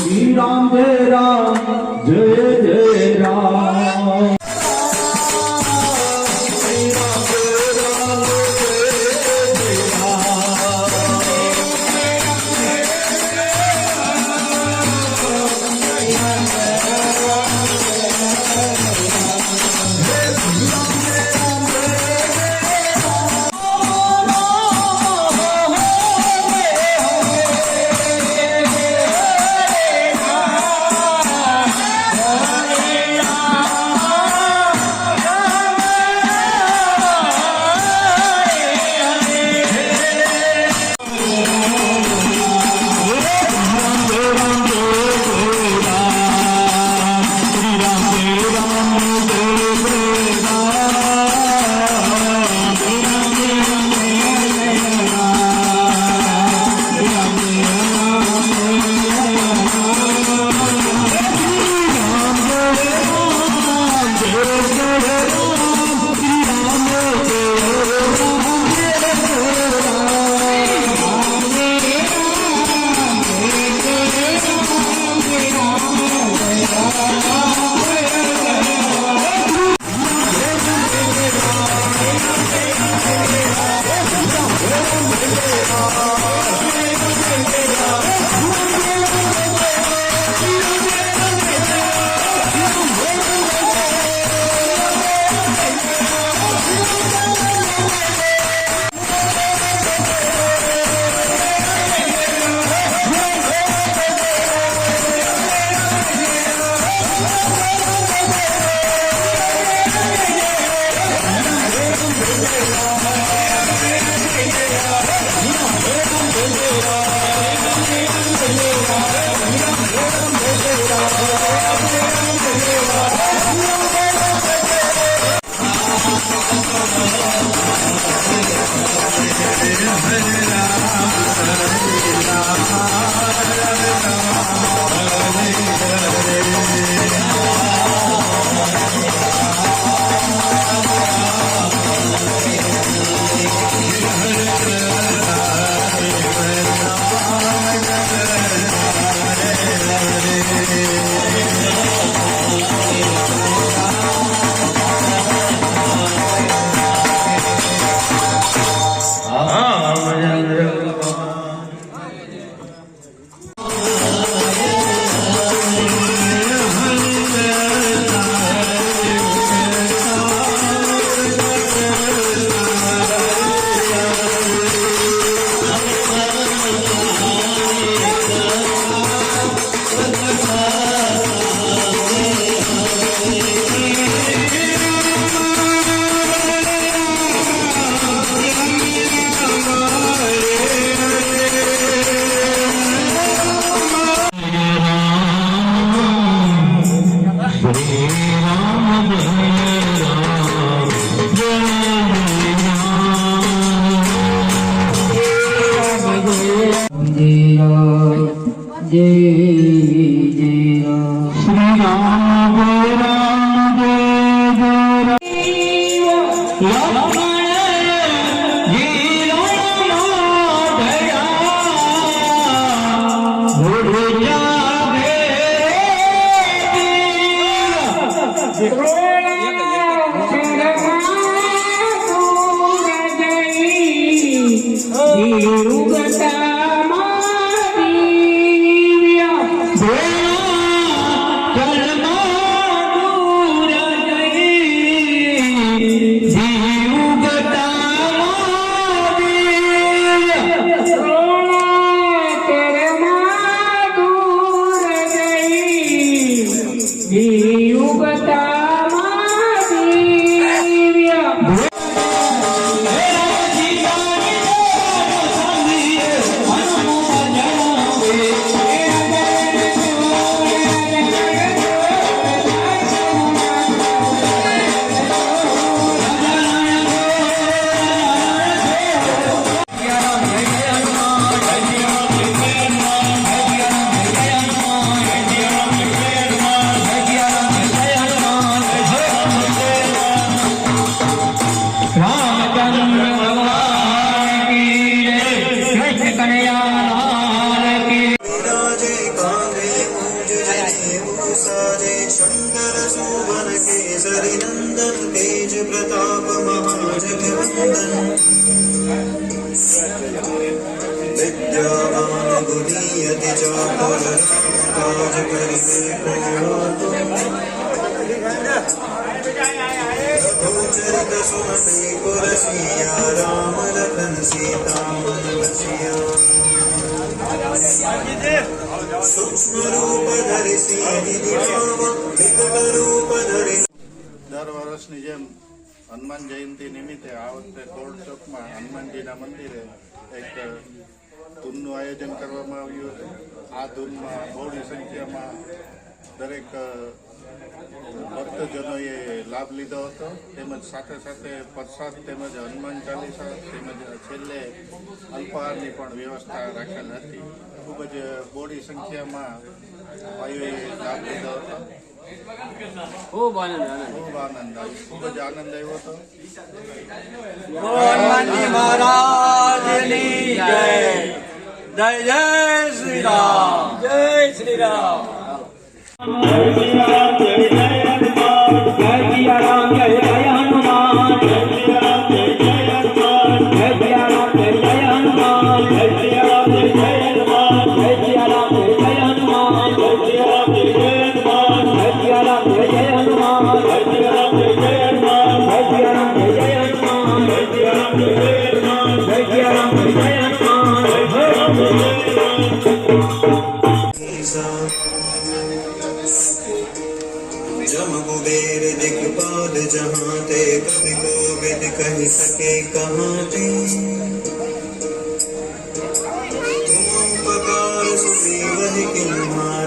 श्री राम जय राम जय जय राम। हरिनंदन तेज प्रताप महाजगवंदन विद्यावान गुणीयति चातुर काज करिबे चरित सुमति पुरसिया राम लखन सीता मन बसिया सूक्ष्म रूप धरि सिंहि दिखावा विकट रूप धरि દર વર્ષની જેમ હનુમાન જયંતિ નિમિત્તે આ વખતે કોર્ટ ચોકમાં હનુમાનજીના મંદિરે એક ધૂનનું આયોજન કરવામાં આવ્યું હતું. આ ધૂનમાં બહોળી સંખ્યામાં દરેક ભક્તજનોએ લાભ લીધો હતો. તેમજ સાથે સાથે પ્રસાદ તેમજ હનુમાન ચાલીસા તેમજ છેલ્લે અલ્પાહારની પણ વ્યવસ્થા રાખેલ હતી. ખૂબ જ બહોળી સંખ્યામાં ભાઈઓએ લાભ લીધો હતો. ખૂબ આનંદ આવ્યો, ખૂબ જ આનંદ આવ્યો હતો. હનુમાનજી મહારાજની જય. જય જય શ્રી રામ. જય શ્રી રામ. જય સિયા રામ જય જય હનુમાન જય સિયા રામ જય જય હનુમાન જય સિયા રામ જય જય હનુમાન જય સિયા રામ જય જય હનુમાન જય સિયા રામ જય જય હનુમાન જય સિયા રામ જય જય હનુમાન જય સિયા રામ જય જય હનુમાન જય સિયા રામ જય જય હનુમાન જય સિયા રામ જય જય હનુમાન જય સિયા રામ જય જય હનુમાન જય સિયા રામ જય જય હનુમાન જય સિયા રામ જય જય जम कुबेर दिखपाल जहाँ ते कवि को विद कही सके कहाँ ते तुम उपकार सुग्रीव किन्हार